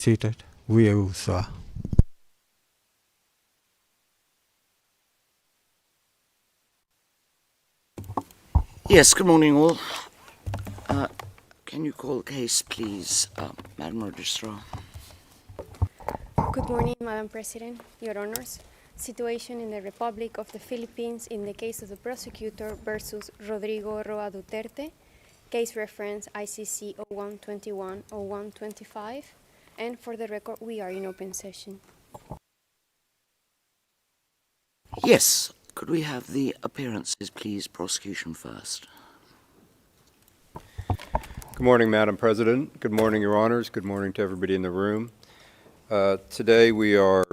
Seated. We also. Yes, good morning all. Can you call the case, please, Madam Registrar? Good morning, Madam President, Your Honors. Situation in the Republic of the Philippines in the case of the prosecutor versus Rodrigo Duterte. Case reference ICC 0121-0125. And for the record, we are in open session. Yes, could we have the appearances, please, prosecution first? Good morning, Madam President. Good morning, Your Honors. Good morning to everybody in the room. Today we are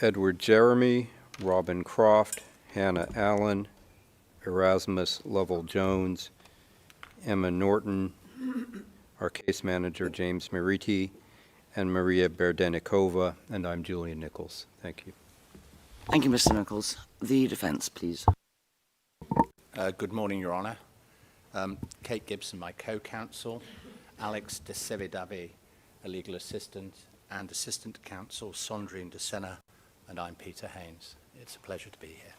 Edward Jeremy, Robin Croft, Hannah Allen, Erasmus Lovell Jones, Emma Norton, our case manager James Meriti, and Maria Berdenikova, and I'm Julian Nichols. Thank you. Thank you, Mr. Nichols. The defense, please. Good morning, Your Honor. Kate Gibson, my co-counsel, Alex de Sevidavi, a legal assistant, and assistant counsel Sondrine de Senna, and I'm Peter Haynes. It's a pleasure to be here.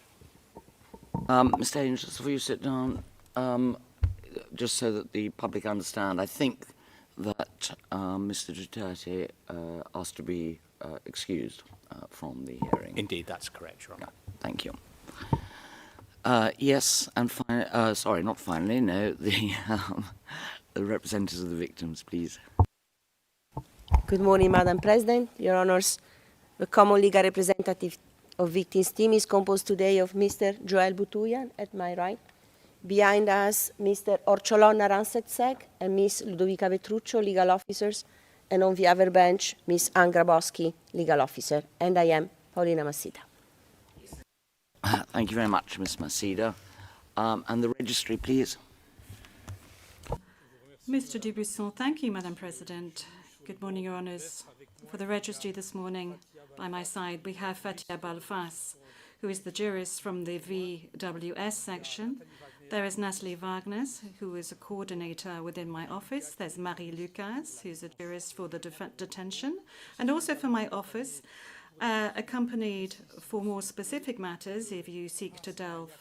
Mr. Haynes, just before you sit down, just so that the public understand, I think that Mr. Duterte asked to be excused from the hearing. Indeed, that's correct, Your Honor. Yeah, thank you. Yes, and sorry, not finally, no, the representatives of the victims, please. Good morning, Madam President, Your Honors. The common legal representative of victims team is composed today of Mr. Joel Butuyan at my right. Behind us, Mr. Orcholon Naransetseg and Ms. Ludovica Petruccio, legal officers, and on the other bench, Ms. Ann Grabowski, legal officer, and I am Paulina Masita. Thank you very much, Ms. Masida. And the registry, please. Mr. Dubuisson, thank you, Madam President. Good morning, Your Honours. For the registry this morning, by my side, we have Fatia Balfas, who is the jurist from the VWS section. There is Natalie Wagner, who is a coordinator within my office. There's Marie Lucas, who's a jurist for the detention. And also for my office, accompanied for more specific matters, if you seek to delve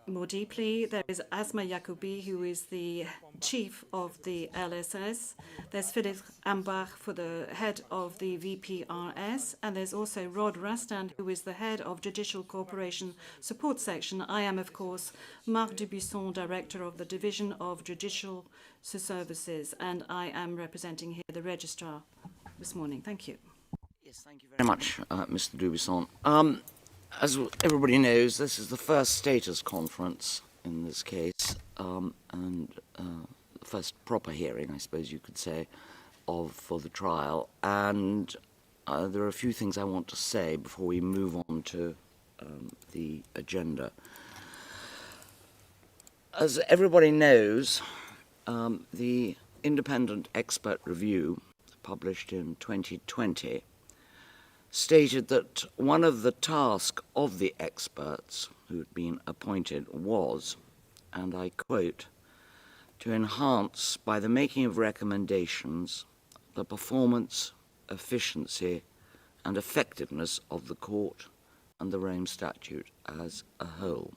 more deeply, there is Asma Yacoubi, who is the chief of the LSS. There's Philip Ambach for the head of the VPRS. And there's also Rod Rastand, who is the head of Judicial Cooperation Support Section. I am, of course, Marc Dubuisson, director of the Division of Judicial Services, and I am representing here the registrar this morning. Thank you. Yes, thank you very much, Mr. Dubuisson. As everybody knows, this is the first status conference in this case, and the first proper hearing, I suppose you could say, for the trial. And there are a few things I want to say before we move on to the agenda. As everybody knows, the independent expert review published in 2020 stated that one of the tasks of the experts who had been appointed was, and I quote, to enhance, by the making of recommendations, the performance, efficiency, and effectiveness of the court and the Rome Statute as a whole.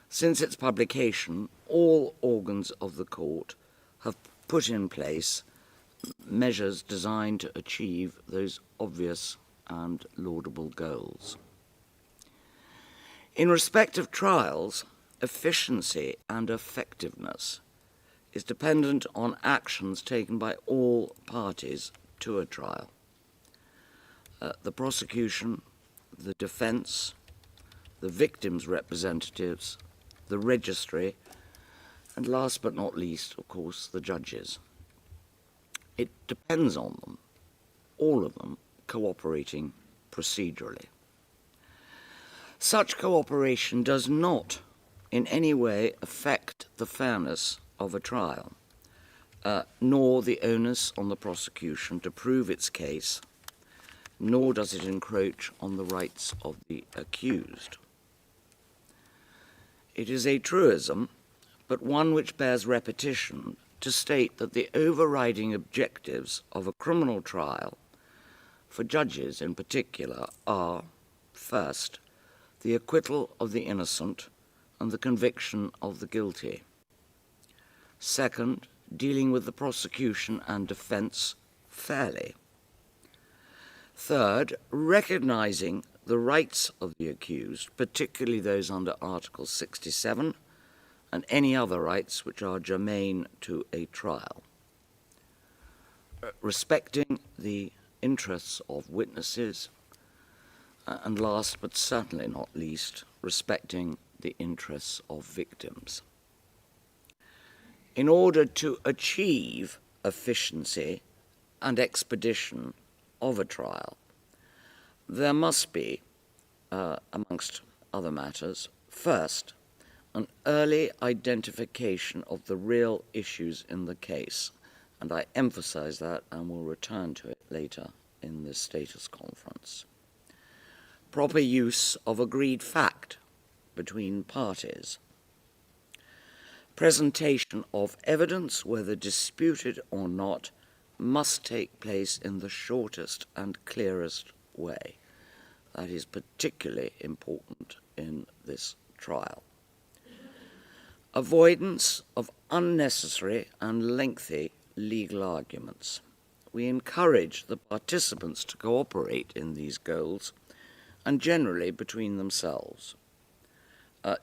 Since its publication, all organs of the court have put in place measures designed to achieve those obvious and laudable goals. In respect of trials, efficiency and effectiveness is dependent on actions taken by all parties to a trial. The prosecution, the defense, the victims' representatives, the registry, and last but not least, of course, the judges. It depends on them, all of them, cooperating procedurally. Such cooperation does not in any way affect the fairness of a trial, nor the onus on the prosecution to prove its case, nor does it encroach on the rights of the accused. It is a truism, but one which bears repetition, to state that the overriding objectives of a criminal trial, for judges in particular, are, first, the acquittal of the innocent and the conviction of the guilty. Second, dealing with the prosecution and defense fairly. Third, recognizing the rights of the accused, particularly those under Article 67, and any other rights which are germane to a trial. Respecting the interests of witnesses, and last but certainly not least, respecting the interests of victims. In order to achieve efficiency and expedition of a trial, there must be, amongst other matters, first, an early identification of the real issues in the case, and I emphasize that and will return to it later in this status conference. Proper use of agreed fact between parties. Presentation of evidence, whether disputed or not, must take place in the shortest and clearest way. That is particularly important in this trial. Avoidance of unnecessary and lengthy legal arguments. We encourage the participants to cooperate in these goals and generally between themselves.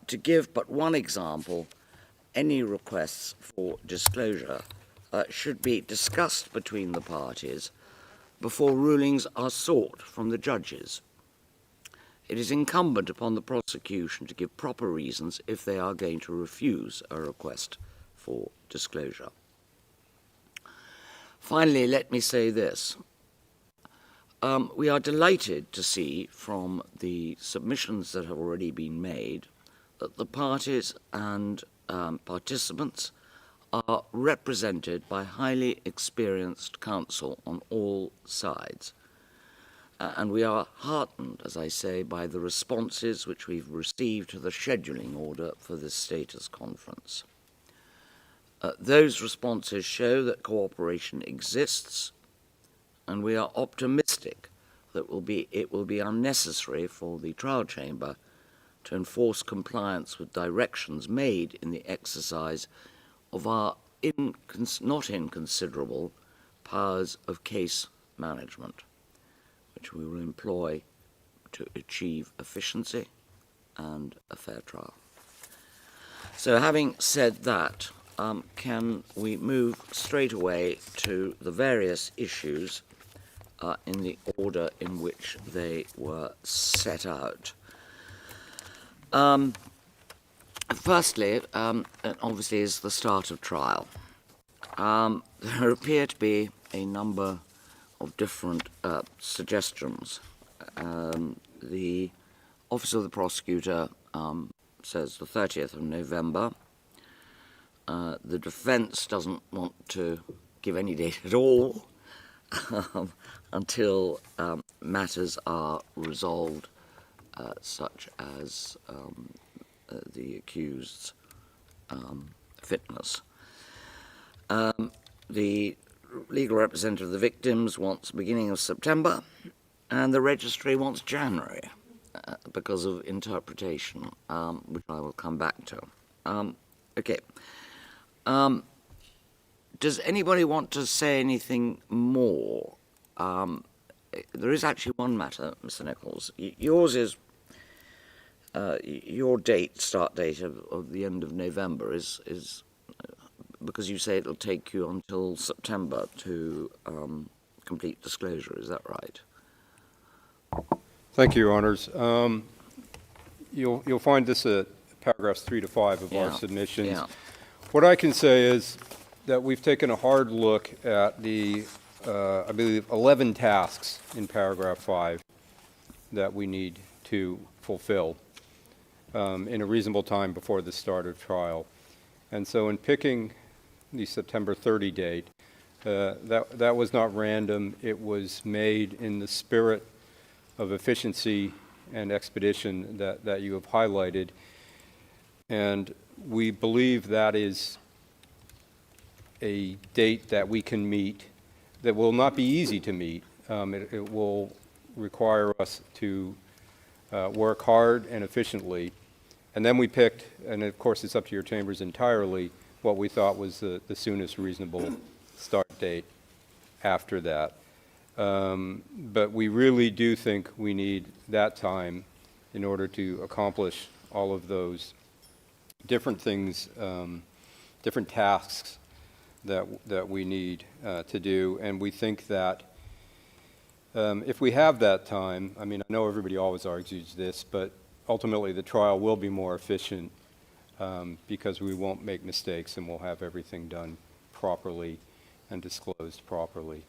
To give but one example, any requests for disclosure should be discussed between the parties before rulings are sought from the judges. It is incumbent upon the prosecution to give proper reasons if they are going to refuse a request for disclosure. Finally, let me say this. We are delighted to see from the submissions that have already been made that the parties and participants are represented by highly experienced counsel on all sides. And we are heartened, as I say, by the responses which we've received to the scheduling order for this status conference. Those responses show that cooperation exists, and we are optimistic that it will be unnecessary for the trial chamber to enforce compliance with directions made in the exercise of our not inconsiderable powers of case management, which we will employ to achieve efficiency and a fair trial. So having said that, can we move straight away to the various issues in the order in which they were set out? Firstly, obviously, is the start of trial. There appear to be a number of different suggestions. The Office of the Prosecutor says the 30th of November. The defense doesn't want to give any date at all until matters are resolved, such as the accused's fitness. The legal representative of the victims wants beginning of September, and the registry wants January because of interpretation, which I will come back to. Okay. Does anybody want to say anything more? There is actually one matter, Mr. Nichols. Yours is your start date of the end of November is because you say it'll take you until September to complete disclosure. Is that right? Thank you, Your Honors. You'll find this at paragraphs 3 to 5 of our submissions. Yeah. What I can say is that we've taken a hard look at the, I believe, 11 tasks in paragraph 5 that we need to fulfill in a reasonable time before the start of trial. And so in picking the September 30 date, that was not random. It was made in the spirit of efficiency and expedition that you have highlighted. And we believe that is a date that we can meet that will not be easy to meet. It will require us to work hard and efficiently. And then we picked, and of course it's up to your chambers entirely, what we thought was the soonest reasonable start date after that. But we really do think we need that time in order to accomplish all of those different things, different tasks that we need to do. And we think that if we have that time, I mean, I know everybody always argues this, but ultimately the trial will be more efficient because we won't make mistakes and we'll have everything done properly and disclosed properly.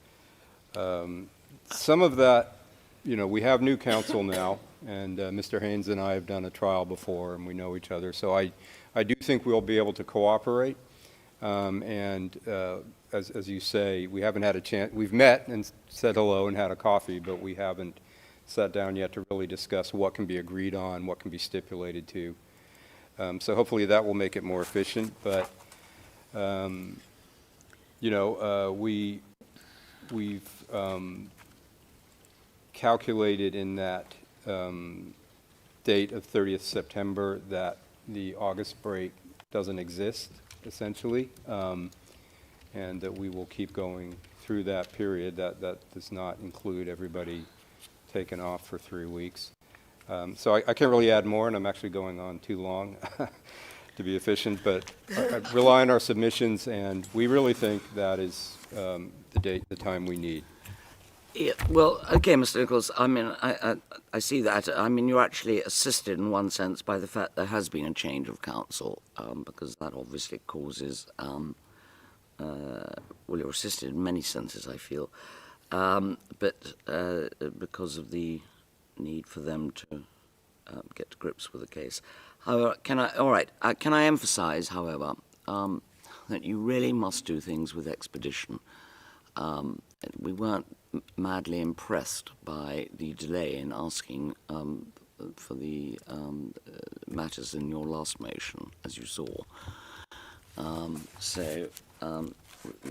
Some of that, you know, we have new counsel now, and Mr. Haynes and I have done a trial before, and we know each other. So I do think we'll be able to cooperate. As you say, we haven't had a chance. We've met and said hello and had a coffee, but we haven't sat down yet to really discuss what can be agreed on, what can be stipulated to. So hopefully that will make it more efficient. But you know, we've calculated in that date of 30th September that the August break doesn't exist, essentially, and that we will keep going through that period. That does not include everybody taken off for 3 weeks. So I can't really add more, and I'm actually going on too long to be efficient, but I rely on our submissions, and we really think that is the time we need. Yeah, well, okay, Mr. Nichols, I mean, I see that. I mean, you're actually assisted in one sense by the fact there has been a change of counsel, because that obviously causes, well, you're assisted in many senses, I feel, but because of the need for them to get to grips with the case. However, can I emphasize, however, that you really must do things with expedition. We weren't madly impressed by the delay in asking for the matters in your last motion, as you saw. So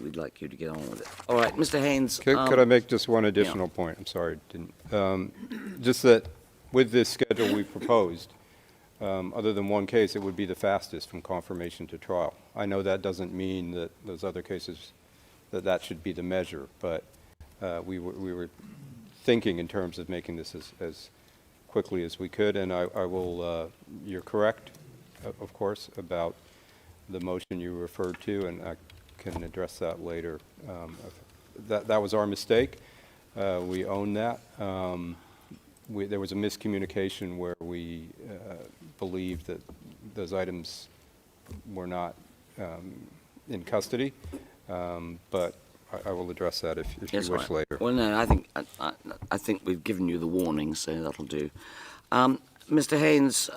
we'd like you to get on with it. All right, Mr. Haynes. Could I make just one additional point? I'm sorry, just that with this schedule we proposed, other than one case, it would be the fastest from confirmation to trial. I know that doesn't mean that those other cases, that should be the measure, but we were thinking in terms of making this as quickly as we could, and I will, you're correct, of course, about the motion you referred to, and I can address that later. That was our mistake. We own that. There was a miscommunication where we believed that those items were not in custody, but I will address that if you wish later. Well, no, I think we've given you the warning, so that'll do. Mr. Haynes,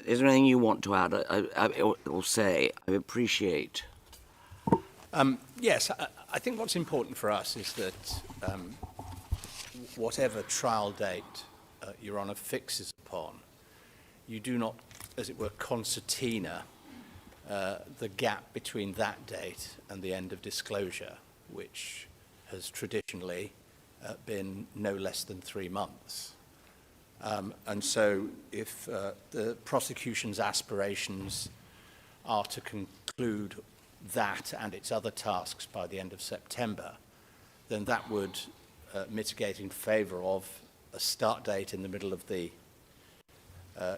is there anything you want to add or say? I appreciate. Yes, I think what's important for us is that whatever trial date Your Honour fixes upon, you do not, as it were, concertina the gap between that date and the end of disclosure, which has traditionally been no less than 3 months. And so if the prosecution's aspirations are to conclude that and its other tasks by the end of September, then that would mitigate in favour of a start date in the middle of the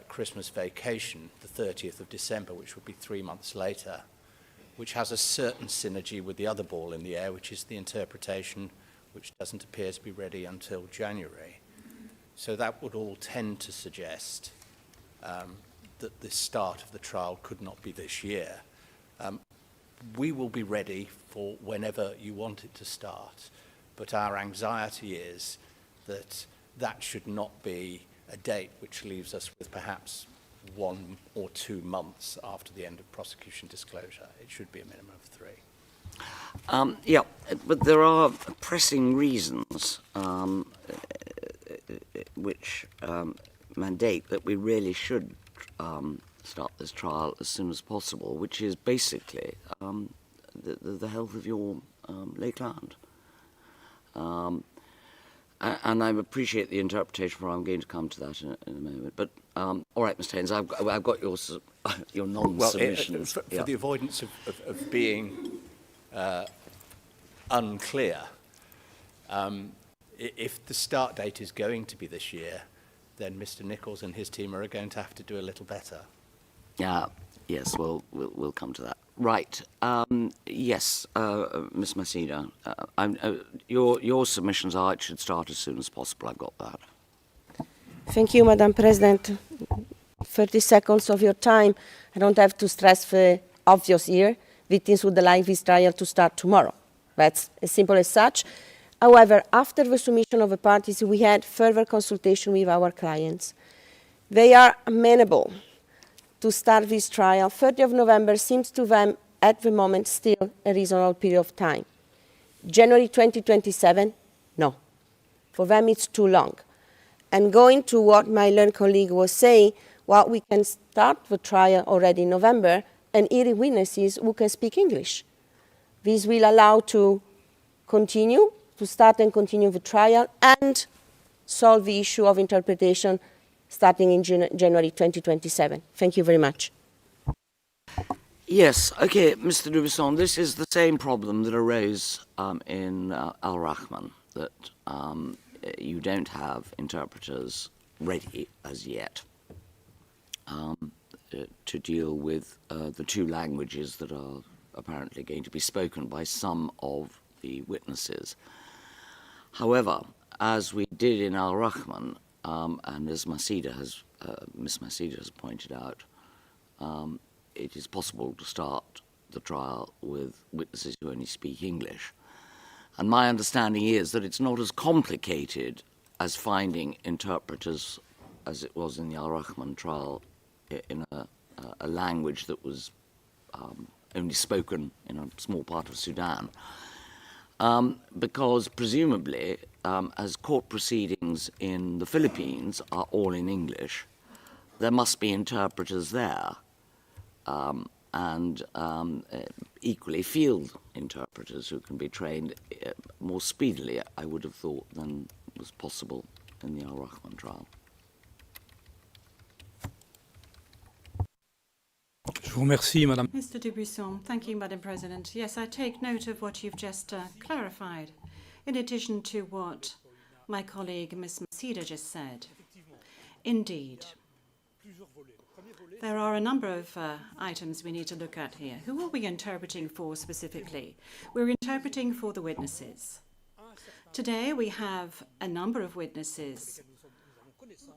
Christmas vacation, the 30th of December, which would be 3 months later, which has a certain synergy with the other ball in the air, which is the interpretation, which doesn't appear to be ready until January. So that would all tend to suggest that the start of the trial could not be this year. We will be ready for whenever you want it to start, but our anxiety is that that should not be a date which leaves us with perhaps 1 or 2 months after the end of prosecution disclosure. It should be a minimum of 3. Yeah, but there are pressing reasons which mandate that we really should start this trial as soon as possible, which is basically the health of your lay client. And I appreciate the interpretation, for I'm going to come to that in a moment. But all right, Mr. Haynes, I've got your non-submissions. Well, for the avoidance of being unclear, if the start date is going to be this year, then Mr. Nichols and his team are going to have to do a little better. Yes, we'll come to that. Right. Yes, Ms. Masida, your submissions are it should start as soon as possible. I've got that. Thank you, Madam President. 30 seconds of your time. I don't have to stress the obvious here. Victims would like this trial to start tomorrow. That's as simple as such. However, after the submission of the parties, we had further consultation with our clients. They are amenable to start this trial. 30th of November seems to them at the moment still a reasonable period of time. January 2027, no. For them it's too long. And going to what my learned colleague was saying, well, we can start the trial already in November and hear witnesses who can speak English. This will allow to start and continue the trial and solve the issue of interpretation starting in January 2027. Thank you very much. Yes, okay, Mr. Dubuisson, this is the same problem that arose in Al Rahman, that you don't have interpreters ready as yet to deal with the two languages that are apparently going to be spoken by some of the witnesses. However, as we did in Al Rahman, and as Ms. Masida has pointed out, it is possible to start the trial with witnesses who only speak English. And my understanding is that it's not as complicated as finding interpreters as it was in the Al Rahman trial in a language that was only spoken in a small part of Sudan. Because presumably, as court proceedings in the Philippines are all in English, there must be interpreters there, and equally field interpreters who can be trained more speedily, I would have thought, than was possible in the Al Rahman trial. Mr. Dubuisson, thank you, Madam President. Yes, I take note of what you've just clarified, in addition to what my colleague Ms. Masida just said. Indeed, there are a number of items we need to look at here. Who are we interpreting for specifically? We're interpreting for the witnesses. Today we have a number of witnesses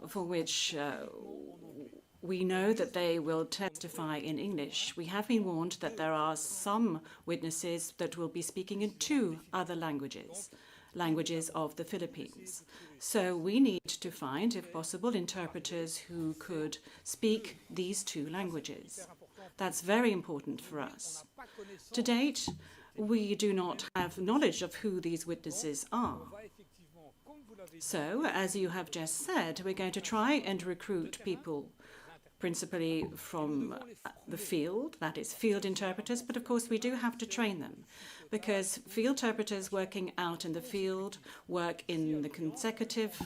for which we know that they will testify in English. We have been warned that there are some witnesses that will be speaking in two other languages of the Philippines. So we need to find, if possible, interpreters who could speak these two languages. That's very important for us. To date, we do not have knowledge of who these witnesses are. So, as you have just said, we're going to try and recruit people principally from the field, that is field interpreters, but of course we do have to train them, because field interpreters working out in the field work in the consecutive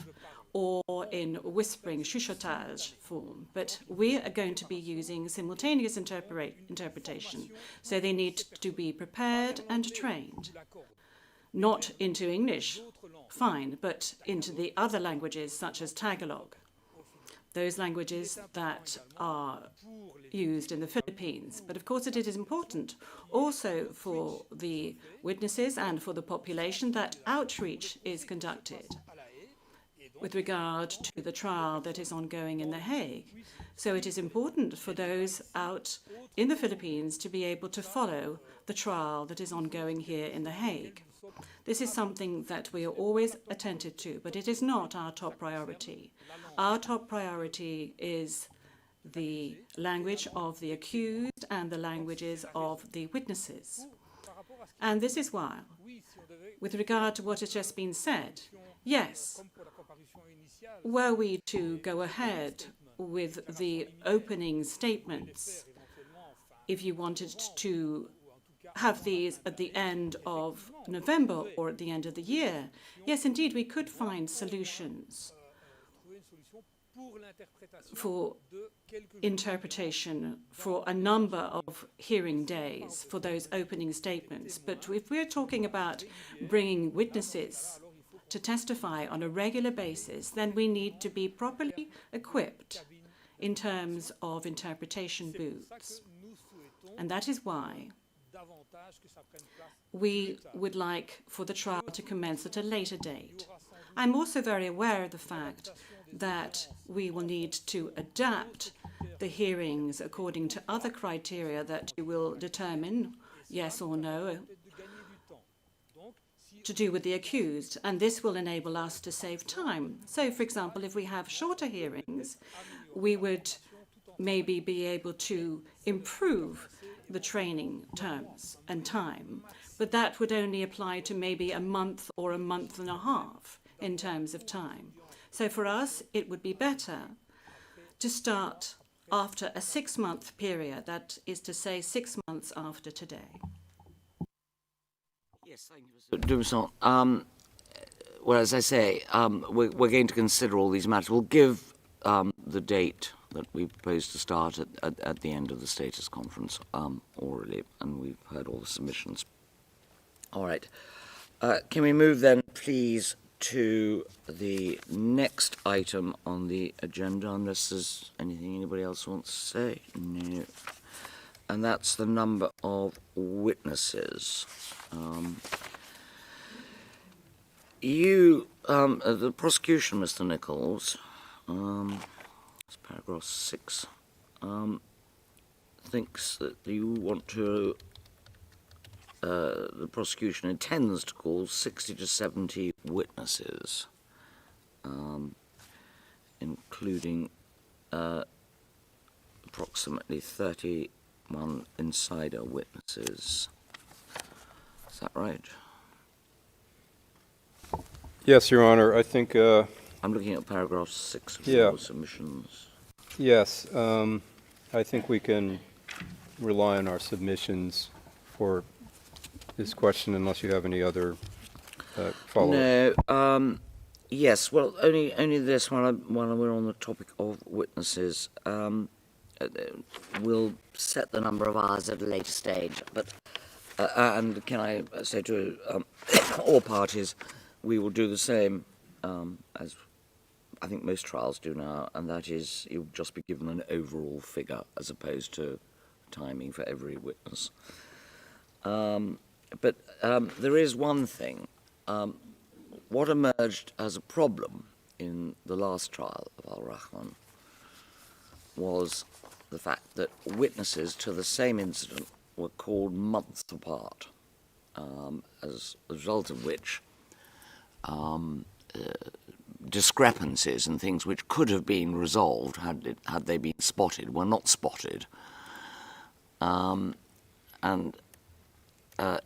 or in whispering, chuchotage form, but we are going to be using simultaneous interpretation, so they need to be prepared and trained. Not into English, fine, but into the other languages such as Tagalog, those languages that are used in the Philippines. But of course it is important also for the witnesses and for the population that outreach is conducted with regard to the trial that is ongoing in The Hague. So it is important for those out in the Philippines to be able to follow the trial that is ongoing here in The Hague. This is something that we are always attentive to, but it is not our top priority. Our top priority is the language of the accused and the languages of the witnesses. And this is why, with regard to what has just been said, yes, were we to go ahead with the opening statements, if you wanted to have these at the end of November or at the end of the year. Yes, indeed, we could find solutions for interpretation for a number of hearing days for those opening statements. But if we're talking about bringing witnesses to testify on a regular basis, then we need to be properly equipped in terms of interpretation booths. And that is why we would like for the trial to commence at a later date. I'm also very aware of the fact that we will need to adapt the hearings according to other criteria that you will determine, yes or no, to do with the accused, and this will enable us to save time. So, for example, if we have shorter hearings, we would maybe be able to improve the training terms and time, but that would only apply to maybe a month or a month and a half in terms of time. So for us, it would be better to start after a 6-month period, that is to say 6 months after today. Yes, thank you, Mr. Dubuisson. Well, as I say, we're going to consider all these matters. We'll give the date that we propose to start at the end of the status conference orally, and we've heard all the submissions. All right. Can we move then, please, to the next item on the agenda, unless there's anything anybody else wants to say? No. And that's the number of witnesses. The prosecution, Mr. Nichols, it's paragraph 6, thinks that you want to, the prosecution intends to call 60 to 70 witnesses, including approximately 31 insider witnesses. Is that right? Yes, Your Honor. I think. I'm looking at paragraph 6 of your submissions. Yes, I think we can rely on our submissions for this question, unless you have any other follow-up. No. Yes. Well, only this while we're on the topic of witnesses. We'll set the number of hours at a later stage, but and can I say to all parties, we will do the same as I think most trials do now, and that is you'll just be given an overall figure as opposed to timing for every witness. But there is one thing. What emerged as a problem in the last trial of Al-Rahman was the fact that witnesses to the same incident were called months apart, as a result of which discrepancies and things which could have been resolved had they been spotted were not spotted.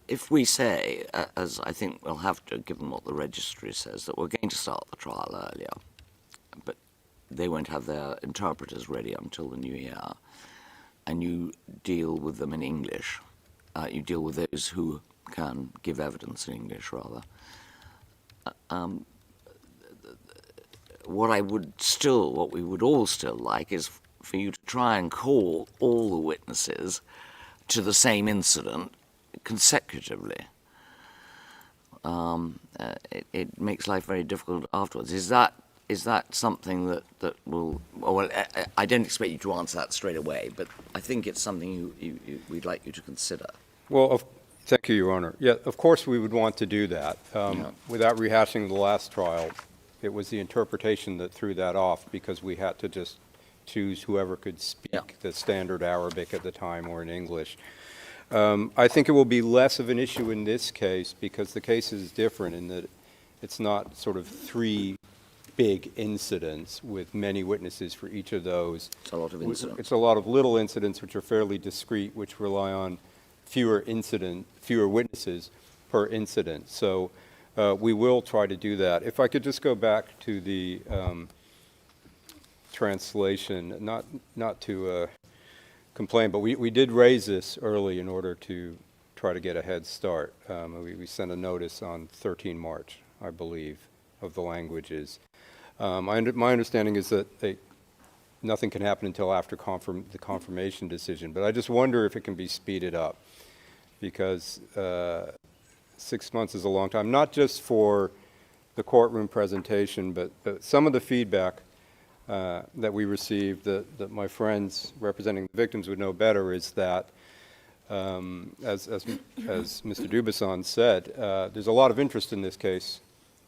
If we say, as I think we'll have to, given what the registry says, that we're going to start the trial earlier, but they won't have their interpreters ready until the new year, and you deal with them in English, you deal with those who can give evidence in English, rather. What we would all still like is for you to try and call all the witnesses to the same incident consecutively. It makes life very difficult afterwards. Is that something that will? Well, I don't expect you to answer that straight away, but I think it's something we'd like you to consider. Well, thank you, Your Honor. Yeah, of course we would want to do that. Without rehashing the last trial, it was the interpretation that threw that off, because we had to just choose whoever could speak the standard Arabic at the time or in English. I think it will be less of an issue in this case, because the case is different in that it's not sort of 3 big incidents with many witnesses for each of those. It's a lot of incidents. It's a lot of little incidents which are fairly discrete, which rely on fewer witnesses per incident. So we will try to do that. If I could just go back to the translation, not to complain, but we did raise this early in order to try try to get a head start. We sent a notice on 13 March, I believe, of the languages. My understanding is that nothing can happen until after the confirmation decision, but I just wonder if it can be speeded up, because 6 months is a long time, not just for the courtroom presentation, but some of the feedback that we received that my friends representing the victims would know better is that, as Mr. Dubuisson said, there's a lot of interest in this case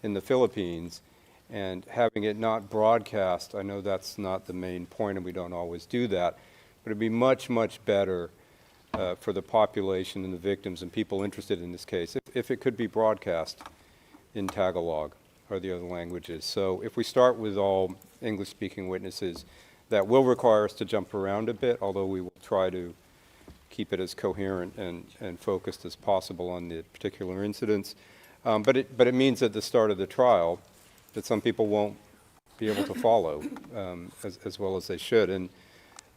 in the Philippines, and having it not broadcast, I know that's not the main point, and we don't always do that, but it'd be much, much better for the population and the victims and people interested in this case if it could be broadcast in Tagalog or the other languages. So if we start with all English-speaking witnesses, that will require us to jump around a bit, although we will try to keep it as coherent and focused as possible on the particular incidents. But it means at the start of the trial that some people won't be able to follow as well as they should, and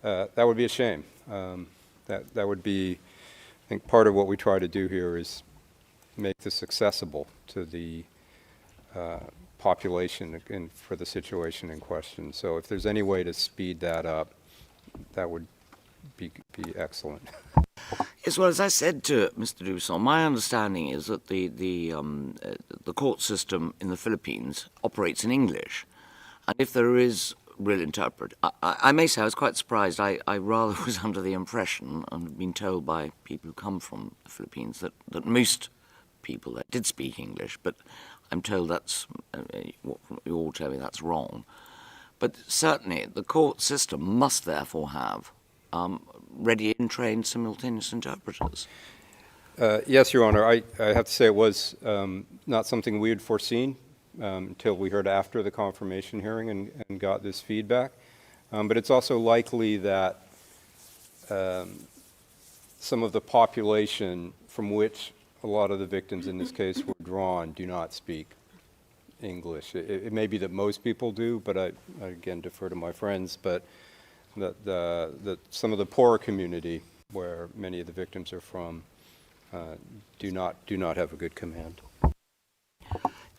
that would be a shame. That would be, I think, part of what we try to do here is make this accessible to the population for the situation in question. So if there's any way to speed that up, that would be excellent. Yes, well, as I said to Mr. Dubuisson, my understanding is that the court system in the Philippines operates in English, and if there is real interpret, I may say I was quite surprised. I rather was under the impression, and have been told by people who come from the Philippines, that most people there did speak English, but I'm told that's, what you all tell me, that's wrong. But certainly the court system must therefore have ready and trained simultaneous interpreters. Yes, Your Honor. I have to say it was not something we had foreseen until we heard after the confirmation hearing and got this feedback. But it's also likely that some of the population from which a lot of the victims in this case were drawn do not speak English. It may be that most people do, but I again defer to my friends, but that some of the poorer community where many of the victims are from do not have a good command.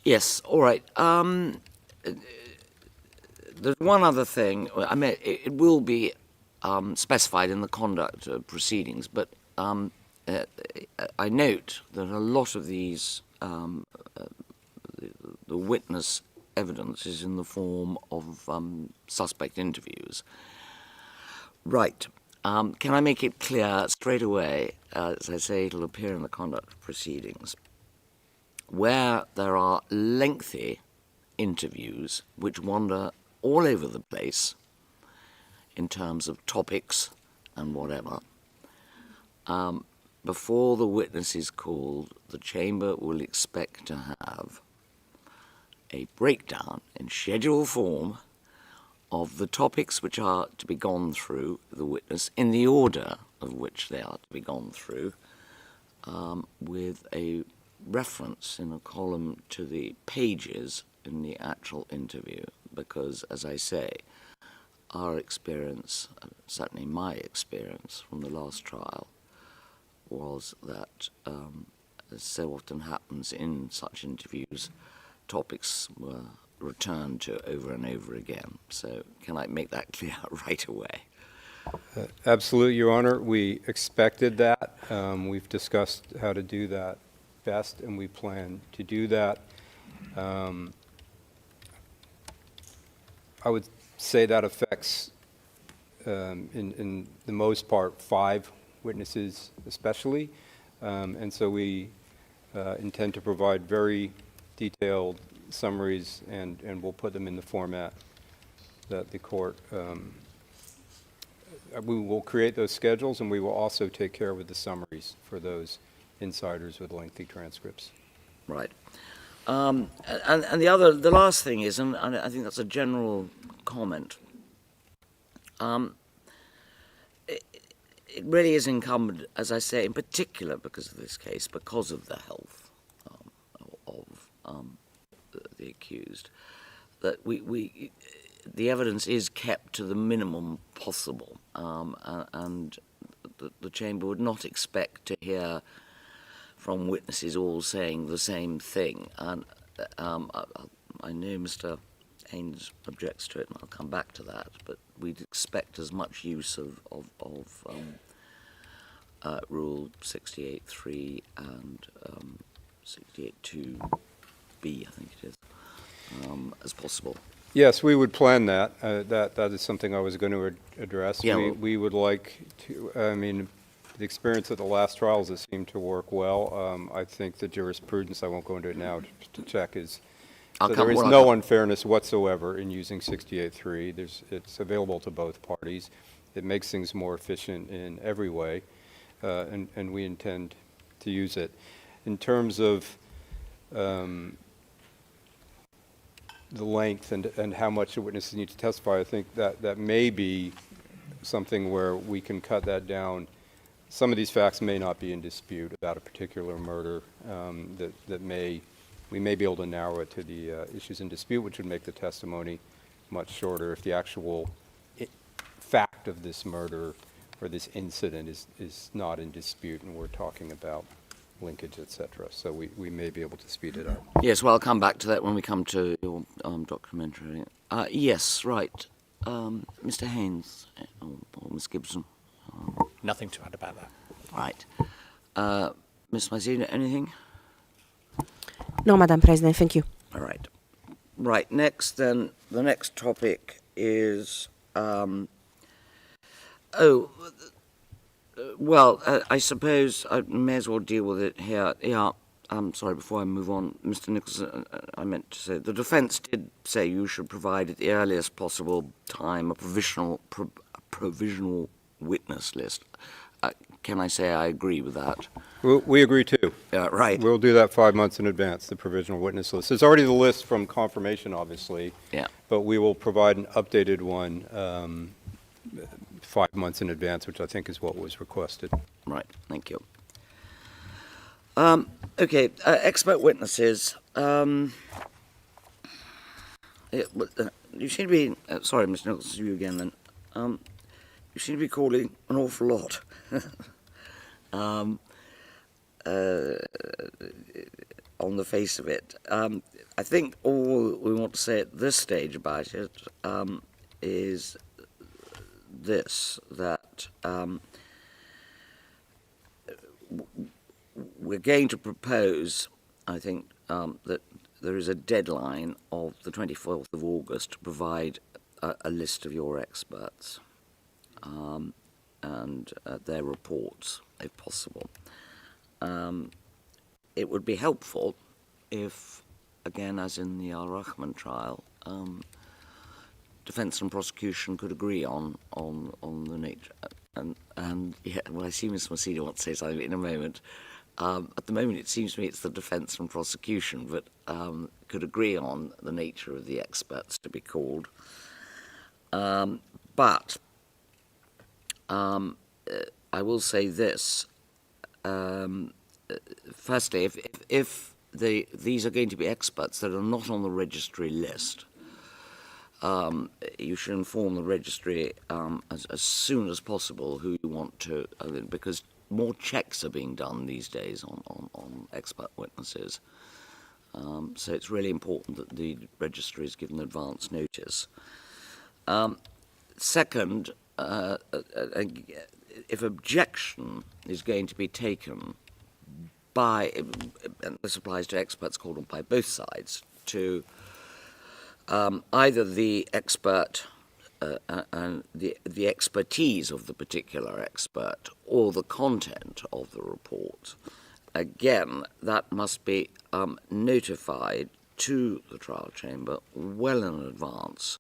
Yes, all right. There's one other thing. I mean, it will be specified in the conduct of proceedings, but I note that a lot of these, the witness evidence is in the form of suspect interviews. Right. Can I make it clear straight away, as I say, it'll appear in the conduct of proceedings, where there are lengthy interviews which wander all over the place in terms of topics and whatever. Before the witness is called, the chamber will expect to have a breakdown in schedule form of the topics which are to be gone through the witness in the order of which they are to be gone through, with a reference in a column to the pages in the actual interview, because, as I say, our experience, certainly my experience from the last trial, was that, as so often happens in such interviews, topics were returned to over and over again. So can I make that clear right away? Absolutely, Your Honor. We expected that. We've discussed how to do that best, and we plan to do that. I would say that affects, in the most part, 5 witnesses especially. And so we intend to provide very detailed summaries, and we'll put them in the format that the court, we will create those schedules, and we will also take care with the summaries for those insiders with lengthy transcripts. Right. And the last thing is, and I think that's a general comment, it really is incumbent, as I say, in particular because of this case, because of the health of the accused, that the evidence is kept to the minimum possible, and the chamber would not expect to hear from witnesses all saying the same thing. And I know Mr. Haynes objects to it, and I'll come back to that, but we'd expect as much use of Rule 68.3 and 68.2b, I think it is, as possible. Yes, we would plan that. That is something I was going to address. Yeah, We would like to, I mean, the experience of the last trials, it seemed to work well. I think the jurisprudence, I won't go into it now to check, is so there is no unfairness whatsoever in using 68.3. It's available to both parties. It makes things more efficient in every way, and we intend to use it. In terms of the length and how much the witnesses need to testify, I think that may be something where we can cut that down. Some of these facts may not be in dispute about a particular murder. We may be able to narrow it to the issues in dispute, which would make the testimony much shorter if the actual fact of this murder or this incident is not in dispute and we're talking about linkage, etc. So we may be able to speed it up. Yes, well, I'll come back to that when we come to your documentary. Yes, right. Mr. Haynes or Ms. Gibson. Nothing to add about that. Right. Ms. Mazzina, anything? No, Madam President, thank you. All right. Right, next then, the next topic is, I suppose I may as well deal with it here. Yeah, I'm sorry, before I move on, Mr. Nicholson, I meant to say, the defence did say you should provide at the earliest possible time a provisional witness list. Can I say I agree with that? We agree too. Right. We'll do that 5 months in advance, the provisional witness list. There's already the list from confirmation, obviously. Yeah. But we will provide an updated one 5 months in advance, which I think is what was requested. Right, thank you. Okay, expert witnesses. You seem to be, sorry, Mr. Nicholson, you again then. You seem to be calling an awful lot. On the face of it. I think all we want to say at this stage about it is this, that we're going to propose, I think, that there is a deadline of the 24th of August to provide a list of your experts and their reports, if possible. It would be helpful if, again, as in the Al-Rahman trial, defence and prosecution could agree on the nature. And yeah, well, I see Ms. Massida wants to say something in a moment. At the moment, it seems to me it's the defence and prosecution that could agree on the nature of the experts to be called. But I will say this. Firstly, if these are going to be experts that are not on the registry list, you should inform the registry as soon as possible who you want to, because more checks are being done these days on expert witnesses. So it's really important that the registry is given advance notice. Second, if objection is going to be taken by, and this applies to experts called on by both sides, to either the expert and the expertise of the particular expert or the content of the report, again, that must be notified to the trial chamber well in advance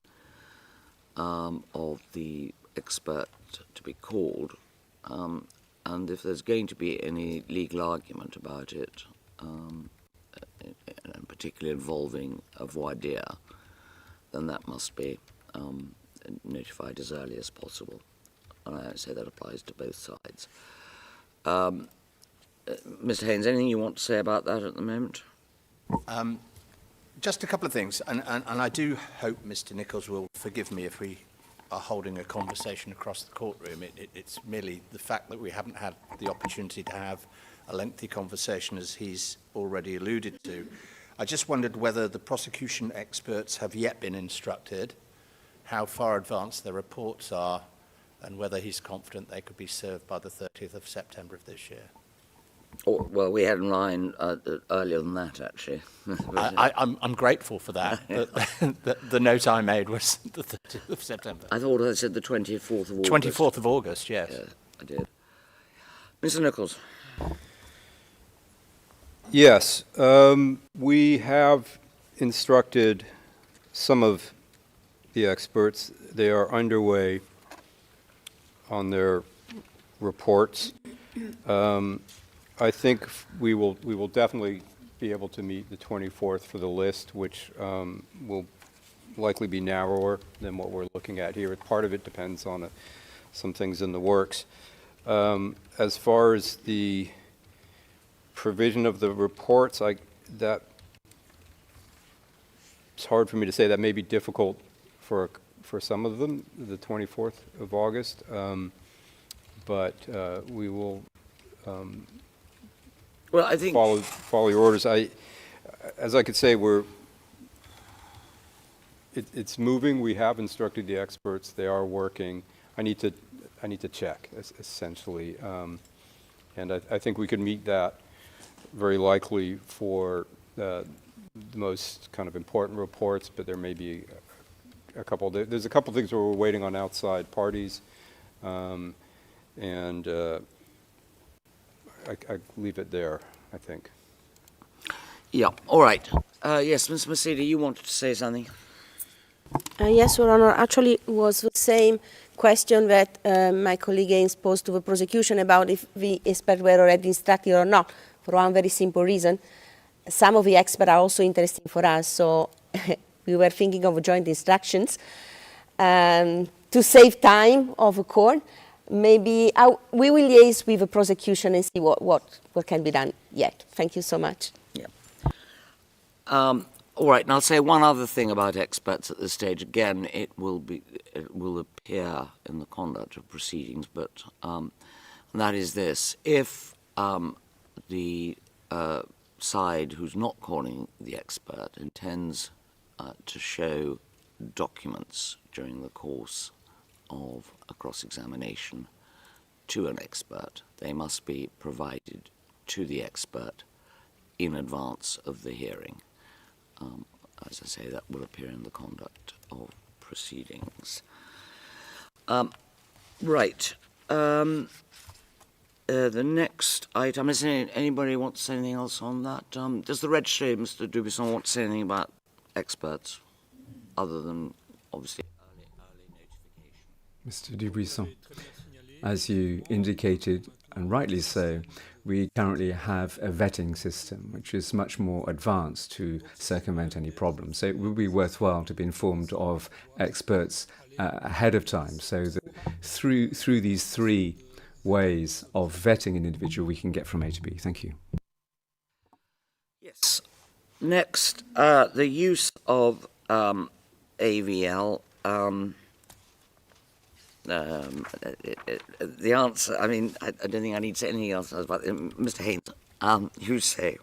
of the expert to be called. And if there's going to be any legal argument about it, and particularly involving a voir dire, then that must be notified as early as possible. And I say that applies to both sides. Mr. Haynes, anything you want to say about that at the moment? Just a couple of things, and I do hope Mr. Nichols will forgive me if we are holding a conversation across the courtroom. It's merely the fact that we haven't had the opportunity to have a lengthy conversation, as he's already alluded to. I just wondered whether the prosecution experts have yet been instructed, how far advanced their reports are, and whether he's confident they could be served by the 30th of September of this year. Oh, well, we had in line earlier than that, actually. I'm grateful for that. The note I made was the 30th of September. I thought I said the 24th of August. 24th of August, yes. Yeah, I did. Mr. Nichols. Yes, we have instructed some of the experts. They are underway on their reports. I think we will definitely be able to meet the 24th for the list, which will likely be narrower than what we're looking at here. Part of it depends on some things in the works. As far as the provision of the reports, it's hard for me to say. That may be difficult for some of them, the 24th of August, but we will Well, I think follow your orders. As I could say, it's moving. We have instructed the experts. They are working. I need to check, essentially, and I think we could meet that very likely for the most kind of important reports, but there may be a couple. There's a couple things where we're waiting on outside parties, and I leave it there, I think. Yeah, all right. Yes, Ms. Mercedes, you wanted to say something? Yes, Your Honor. Actually, it was the same question that my colleague Haynes posed to the prosecution about if the experts were already instructed or not, for one very simple reason. Some of the experts are also interesting for us, so we were thinking of joint instructions to save time of the court. Maybe we will liaise with the prosecution and see what can be done yet. Thank you so much. Yeah. All right, and I'll say one other thing about experts at this stage. Again, it will appear in the conduct of proceedings, but and that is this: if the side who's not calling the expert intends to show documents during the course of a cross-examination to an expert, they must be provided to the expert in advance of the hearing. As I say, that will appear in the conduct of proceedings. Right. The next item, is anybody want to say anything else on that? Does the registrar, Mr. Dubuisson, want to say anything about experts, other than, obviously, early notification? Mr. Dubuisson, as you indicated, and rightly so, we currently have a vetting system which is much more advanced to circumvent any problems. So it would be worthwhile to be informed of experts ahead of time, so that through these three ways of vetting an individual, we can get from A to B. Thank you. Yes. Next, the use of AVL. The answer, I mean, I don't think I need to say anything else about it. Mr. Haynes, you say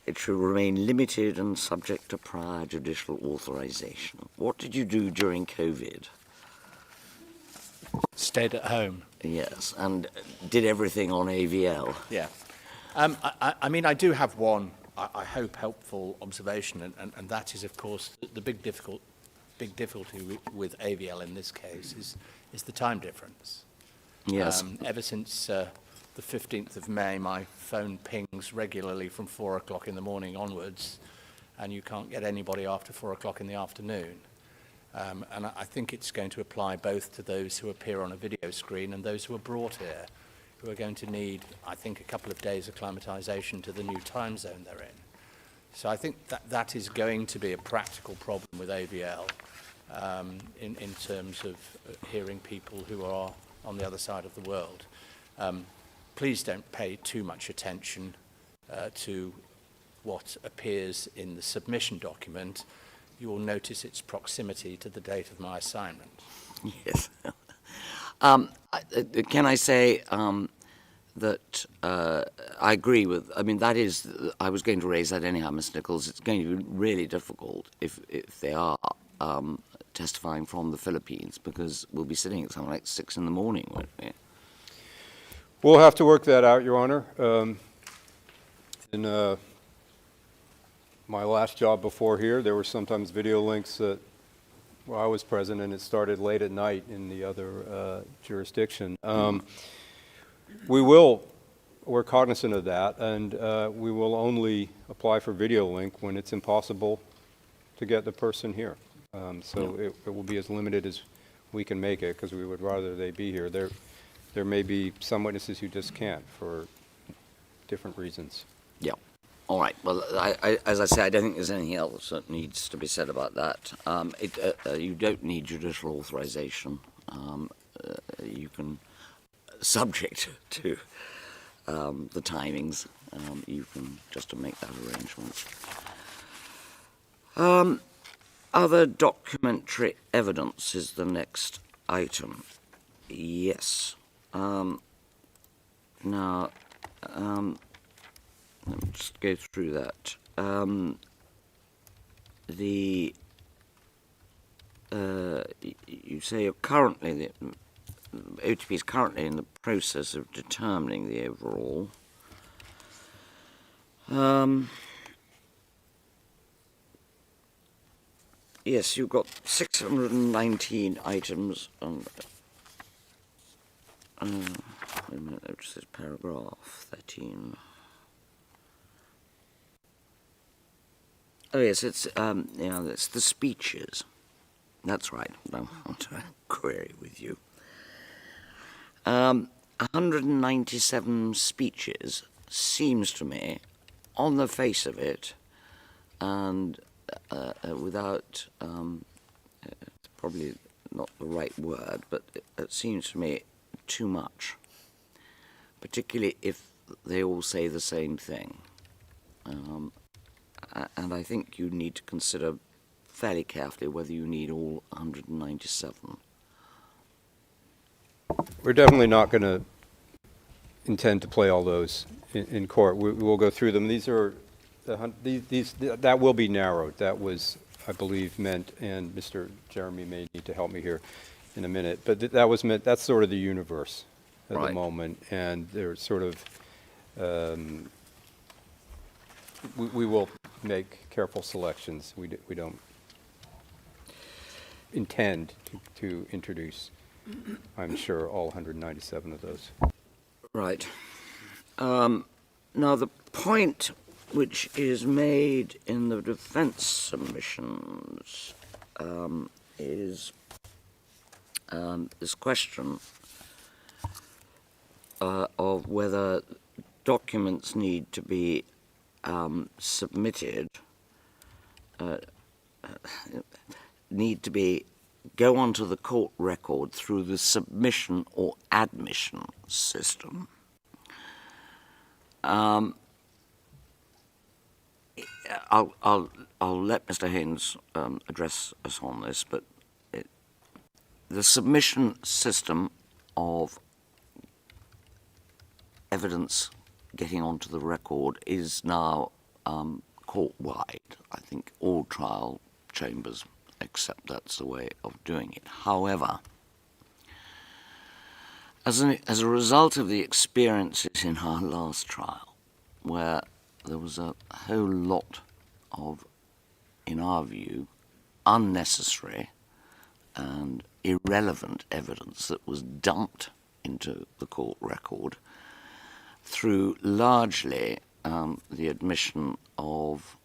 it should remain limited and subject to prior judicial authorization. What did you do during COVID? Stayed at home. Yes, and did everything on AVL. Yeah. I mean, I do have one, I hope, helpful observation, and that is, of course, the big difficulty with AVL in this case is the time difference. Yes. Ever since the 15th of May, my phone pings regularly from 4 o'clock in the morning onwards, and you can't get anybody after 4 o'clock in the afternoon. And I think it's going to apply both to those who appear on a video screen and those who are brought here, who are going to need, I think, a couple of days acclimatization to the new time zone they're in. So I think that is going to be a practical problem with AVL in terms of hearing people who are on the other side of the world. Please don't pay too much attention to what appears in the submission document. You will notice its proximity to the date of my assignment. Yes. Can I say that I agree with. I mean, that is. I was going to raise that anyhow, Mr. Nichols. It's going to be really difficult if they are testifying from the Philippines, because we'll be sitting at something like 6 in the morning, won't we? We'll have to work that out, Your Honor. In my last job before here, there were sometimes video links that, well, I was present, and it started late at night in the other jurisdiction. We're cognizant of that, and we will only apply for video link when it's impossible to get the person here. It will be as limited as we can make it, because we would rather they be here. There may be some witnesses who just can't for different reasons. Yeah. All right. Well, as I say, I don't think there's anything else that needs to be said about that. You don't need judicial authorization. You can, subject to the timings, you can just make that arrangement. Other documentary evidence is the next item. Yes. Now, let me just go through that. You say you're currently, OTP is currently in the process of determining the overall. Yes, you've got 619 items. Wait a minute, notice this paragraph 13. Oh yes, it's it's the speeches. That's right. I want to query with you. 197 speeches seems to me, on the face of it, and without, it's probably not the right word, but it seems to me too much, particularly if they all say the same thing. And I think you need to consider fairly carefully whether you need all 197. We're definitely not going to intend to play all those in court. We'll go through them. These are that will be narrowed. That was, I believe, meant, and Mr. Jeremy may need to help me here in a minute, but that was meant. That's sort of the universe at the moment, and they're sort of. We will make careful selections. We don't intend to introduce, I'm sure, all 197 of those. Right. Now, the point which is made in the defense submissions is this question of whether documents need to be submitted, go onto the court record through the submission or admission system. I'll let Mr. Haynes address us on this, but the submission system of evidence getting onto the record is now court-wide. I think all trial chambers accept that's the way of doing it. However, as a result of the experiences in our last trial, where there was a whole lot of, in our view, unnecessary and irrelevant evidence that was dumped into the court record through largely the admission of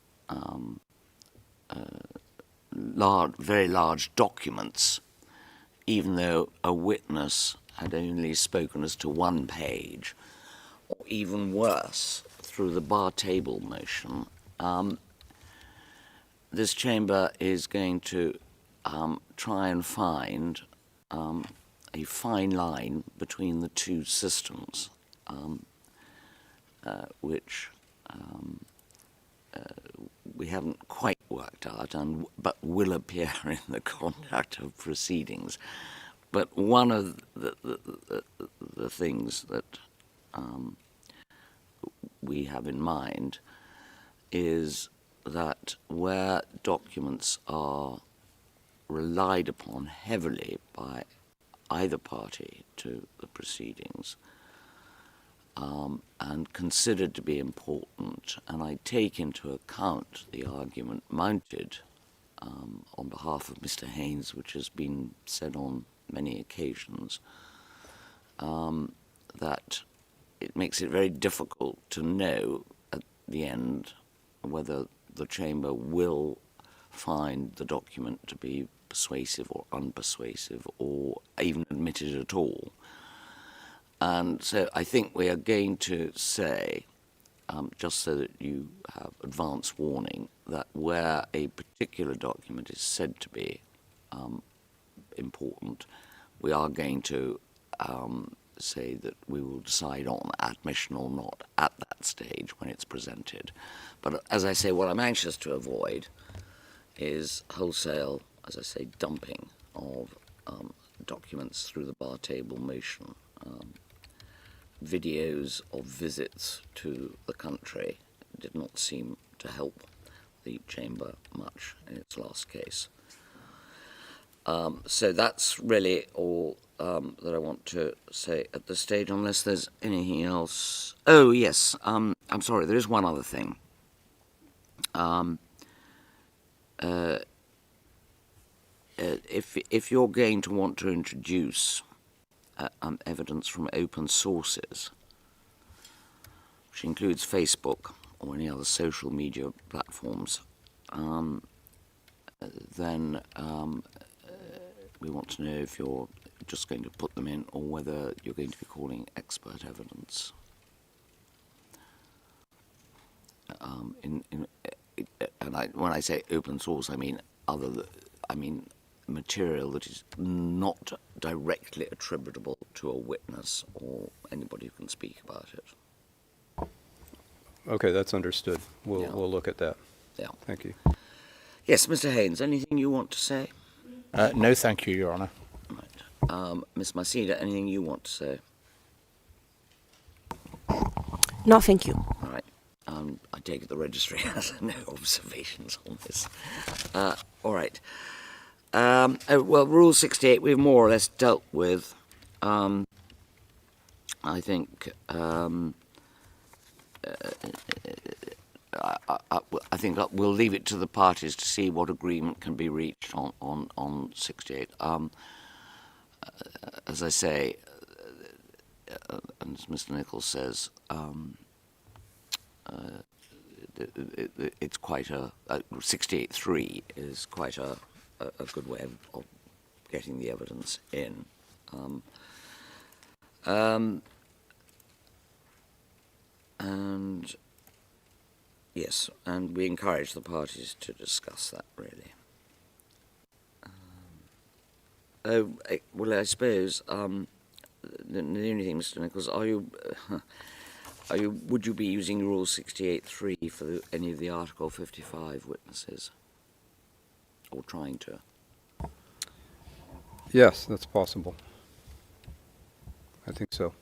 very large documents, even though a witness had only spoken as to one page, or even worse, through the bar table motion. This chamber is going to try and find a fine line between the two systems, which we haven't quite worked out, but will appear in the conduct of proceedings. But one of the things that we have in mind is that where documents are relied upon heavily by either party to the proceedings and considered to be important, and I take into account the argument mounted on behalf of Mr. Haynes, which has been said on many occasions, that it makes it very difficult to know at the end whether the Chamber will find the document to be persuasive or unpersuasive or even admitted at all. And so I think we are going to say, just so that you have advance warning, that where a particular document is said to be important, we are going to say that we will decide on admission or not at that stage when it's presented. But as I say, what I'm anxious to avoid is wholesale, as I say, dumping of documents through the bar table motion. Videos of visits to the country did not seem to help the Chamber much in its last case. So that's really all that I want to say at this stage, unless there's anything else. Oh, yes, I'm sorry, there is one other thing. If you're going to want to introduce evidence from open sources, which includes Facebook or any other social media platforms, then we want to know if you're just going to put them in or whether you're going to be calling expert evidence. When I say open source, I mean material that is not directly attributable to a witness or anybody who can speak about it. Okay, that's understood. We'll, Yeah. we'll look at that. Yeah. Thank you. Yes, Mr. Haynes, anything you want to say? No, thank you, Your Honour. Right. Ms. Masida, anything you want to say? No, thank you. All right. I take it the registry has no observations on this. All right. Well, Rule 68 we've more or less dealt with. I think I think we'll leave it to the parties to see what agreement can be reached on 68. As I say, and as Mr. Nichols says, it's quite a 68.3 is quite a good way of getting the evidence in. And yes, and we encourage the parties to discuss that, really. Well, I suppose the only thing, Mr. Nichols, would you be using Rule 68.3 for any of the Article 55 witnesses, or trying to? Yes, that's possible. I think so.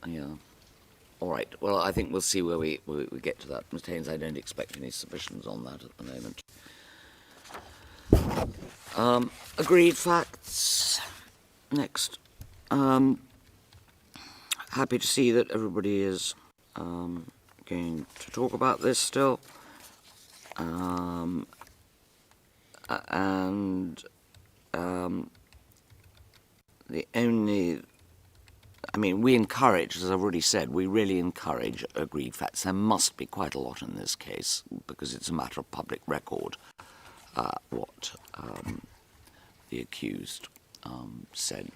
Yeah. All right. Well, I think we'll see where we get to that. Mr. Haynes, I don't expect any submissions on that at the moment. Agreed facts. Next. Happy to see that everybody is going to talk about this still. The only... we encourage, as I've already said, we really encourage agreed facts. There must be quite a lot in this case because it's a matter of public record what the accused said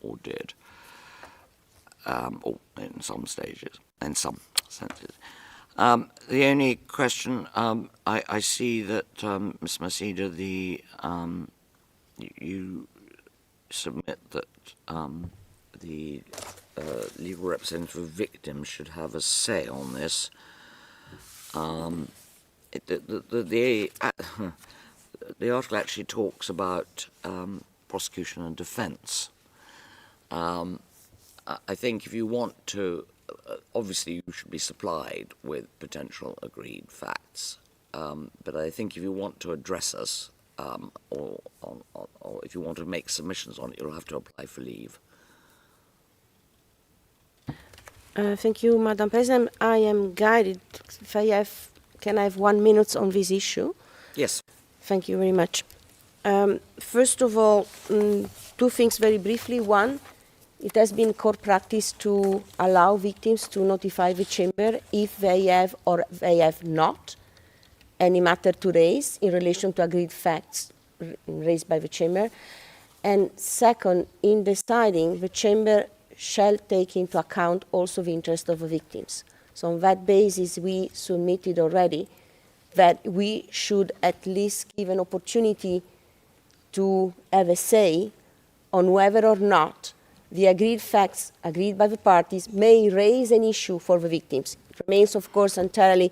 or did, or in some stages, in some senses. The only question, I see that, Ms. Masida, you submit that the legal representative of victims should have a say on this. The article actually talks about prosecution and defence, I think if you want to, obviously you should be supplied with potential agreed facts, but I think if you want to address us, or if you want to make submissions on it, you'll have to apply for leave. Thank you, Madam President. I am guided. If can I have 1 minute on this issue? Yes. Thank you very much. First of all, two things very briefly. One, it has been court practice to allow victims to notify the chamber if they have or they have not any matter to raise in relation to agreed facts raised by the chamber. And second, in deciding, the chamber shall take into account also the interest of the victims. So on that basis, we submitted already that we should at least give an opportunity to have a say on whether or not the agreed facts agreed by the parties may raise an issue for the victims. It remains, of course, entirely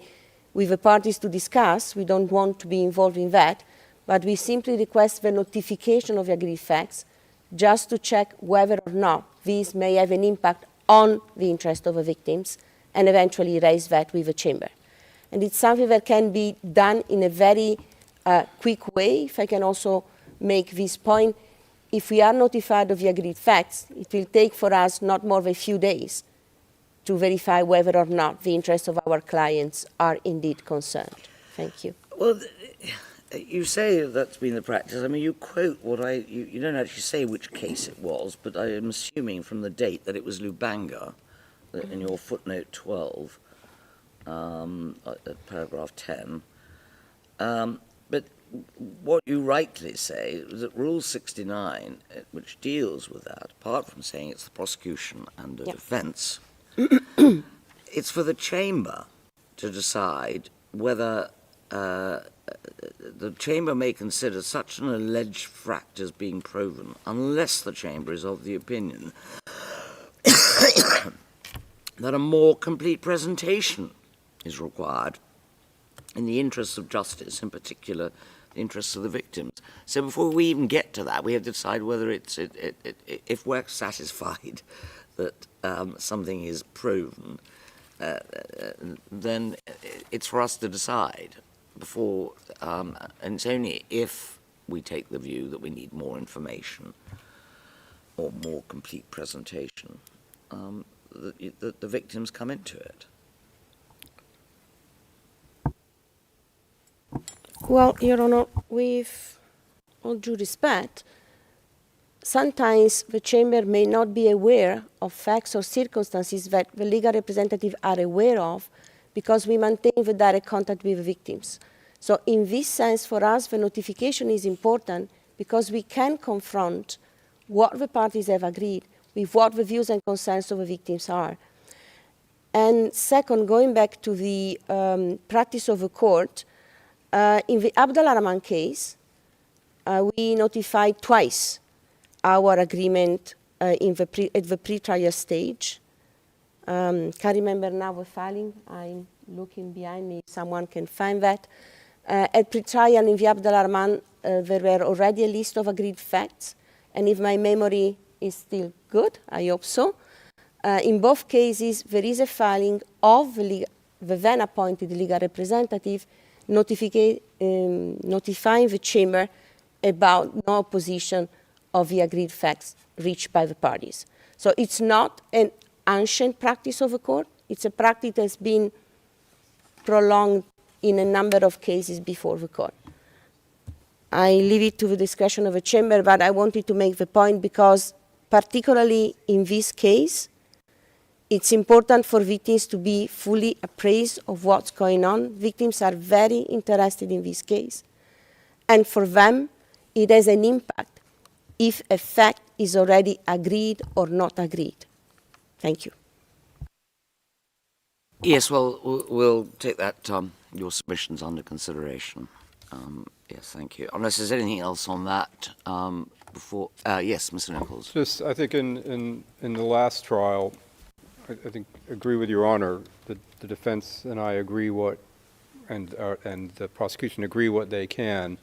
with the parties to discuss. We don't want to be involved in that, but we simply request the notification of the agreed facts just to check whether or not these may have an impact on the interest of the victims and eventually raise that with the chamber. And it's something that can be done in a very quick way. If I can also make this point, if we are notified of the agreed facts, it will take for us not more than a few days to verify whether or not the interests of our clients are indeed concerned. Thank you. Well, you say that's been the practice. I mean, you quote what you don't actually say which case it was, but I am assuming from the date that it was Lubanga, in your footnote 12, at paragraph 10. But what you rightly say is that Rule 69, which deals with that, apart from saying it's the prosecution and the defence, it's for the chamber to decide whether the chamber may consider such an alleged fact as being proven, unless the chamber is of the opinion that a more complete presentation is required in the interests of justice, in particular the interests of the victims. So before we even get to that, we have to decide whether if we're satisfied that something is proven, then it's for us to decide before, and it's only if we take the view that we need more information or more complete presentation that the victims come into it. Well, Your Honor, with all due respect, sometimes the chamber may not be aware of facts or circumstances that the legal representatives are aware of because we maintain the direct contact with the victims. So in this sense, for us, the notification is important because we can confront what the parties have agreed with what the views and concerns of the victims are. And second, going back to the practice of the court, in the Abdel Rahman case, we notified twice our agreement at the pre-trial stage. Can't remember now the filing. I'm looking behind me. Someone can find that. At pre-trial in the Abdel Rahman, there were already a list of agreed facts. And if my memory is still good, I hope so, in both cases, there is a filing of the then appointed legal representative notifying the chamber about no opposition of the agreed facts reached by the parties. So it's not an ancient practice of the court. It's a practice that has been prolonged in a number of cases before the court. I leave it to the discretion of the chamber, but I wanted to make the point because particularly in this case, it's important for victims to be fully appraised of what's going on. Victims are very interested in this case. And for them, it has an impact if a fact is already agreed or not agreed. Thank you. Yes, well, we'll take that, your submissions under consideration. Yes, thank you. Unless there's anything else on that before. Yes, Mr. Nichols. Just, I think in the last trial, I think agree with Your Honor that the defense and I agree and the prosecution agree what they can,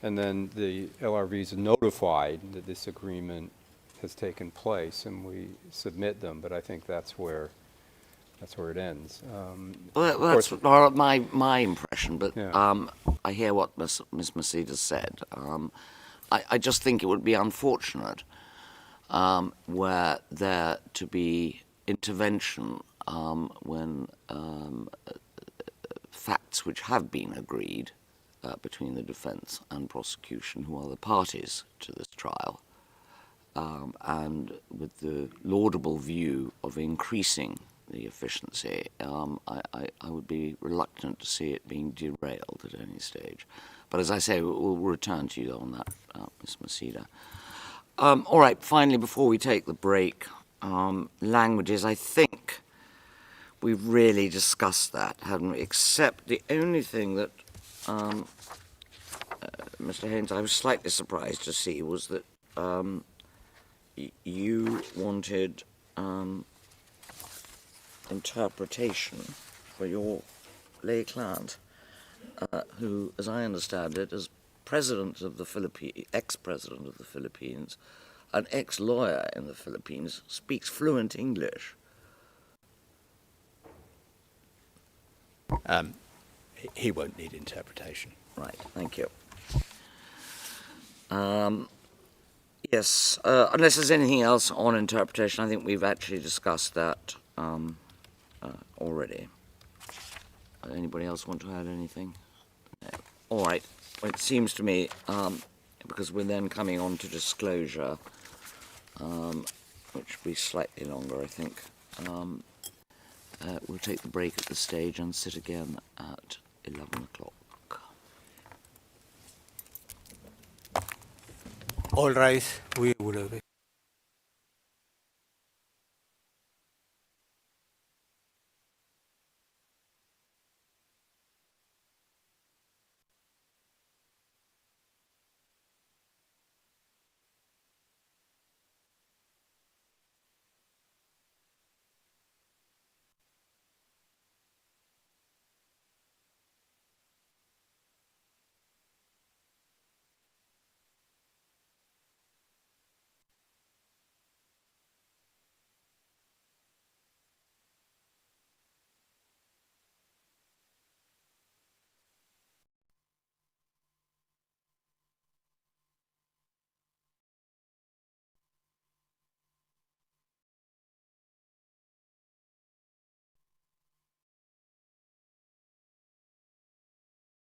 and then the LRV is notified that this agreement has taken place, and we submit them, but I think that's where it ends. Well, that's my impression, but Yeah. I hear what Ms. Maceda said. I just think it would be unfortunate were there to be intervention when facts which have been agreed between the defence and prosecution, who are the parties to this trial, and with the laudable view of increasing the efficiency, I would be reluctant to see it being derailed at any stage. But as I say, we'll return to you on that, Ms. Maceda. All right, finally, before we take the break, languages, I think we've really discussed that, haven't we? Except the only thing that, Mr. Haynes, I was slightly surprised to see was that you wanted interpretation for your lay client, who, as I understand it, as president of the Philippines, ex-president of the Philippines, an ex-lawyer in the Philippines, speaks fluent English. He won't need interpretation. Right, thank you. Yes, unless there's anything else on interpretation, I think we've actually discussed that already. Anybody else want to add anything? No. All right. Well, it seems to me, because we're then coming on to disclosure, which will be slightly longer, I think, we'll take the break at this stage and sit again at 11 o'clock. All rise. We will